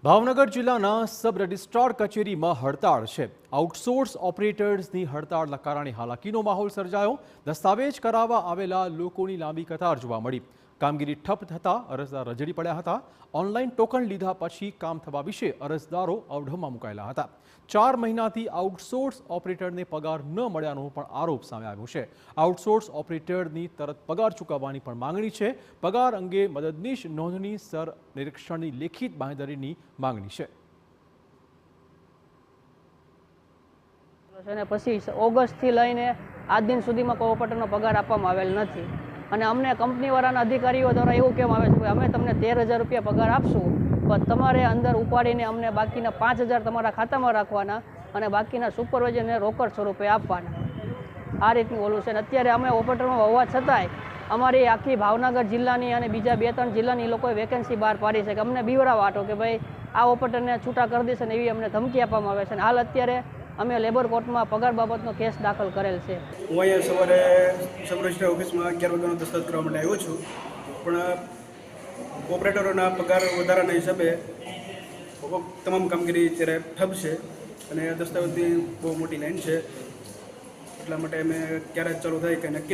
ભાવનગર જિલ્લાના sub registrar કચેરીમાં હડતાળ છે। આઉટસોર્સ ઓપરેટર્સની હડતાળના કારણે હાલાકીનો માહોલ સર્જાયો। દસ્તાવેજ કરાવવા આવેલા લોકોની લાંબી કતાર જોવા મળી। કામગીરી ઠપ થતાં અરજદાર રજડી પડ્યા હતા। ઓનલાઈન ટોકન લીધા પછી કામ થવા વિશે અરજદારો અવઢવમાં મુકાયેલા હતા। 4 મહિનાથી આઉટસોર્સ ઓપરેટરને પગાર ન મળ્યાનો પણ આરોપ સામે આવ્યો છે। આઉટસોર્સ ઓપરેટરની તરત પગાર ચૂકવવાની પણ માંગણી છે। પગાર અંગે મદદનીશ નોંધણી સર નિરીક્ષણની લેખિત બાંહેધરીની માંગણી છે। પછી ઓગસ્ટથી લઈને આજ દિન સુધીમાં કોઈ ઓપરેટરનો પગાર આપવામાં આવેલ નથી અને અમને કંપનીવાળાના અધિકારીઓ દ્વારા એવું કહેવામાં આવે છે કે અમે તમને 13,000 રૂપિયા પગાર આપશું, પણ તમારે અંદર ઉપાડીને અમને બાકીના 5,000 તમારા ખાતામાં રાખવાના અને બાકીના સુપરવાઇઝરને રોકડ સ્વરૂપે આપવાના। આ રીતનું ઓલું છે। અત્યારે અમે ઓપરેટરમાં હોવા છતાંય અમારી આખી ભાવનગર જિલ્લાની અને બીજા 2-3 જિલ્લાની લોકોએ વેકેન્સી બહાર પાડી છે કે અમને બીવડાવવા વાટો કે ભાઈ આ ઓપરેટરને છૂટા કરી દેશે ને એવી અમને ધમકી આપવામાં આવે છે। હાલ અત્યારે અમે લેબર કોર્ટમાં પગાર બાબતનો કેસ દાખલ કરેલ છે। હું અહીંયા સવારે સબ રજિસ્ટ્રાર ઓફિસમાં 11 વાગ્યાનો દસ્તાવેજ કરવા માટે આવ્યો છું, પણ ઓપરેટરોના પગાર વધારાના હિસાબે તમામ કામગીરી અત્યારે ઠપ છે અને દસ્તાવેજની બહુ મોટી લાઈન છે। એટલા માટે અમે ક્યારે ચાલુ થાય કે નક્કી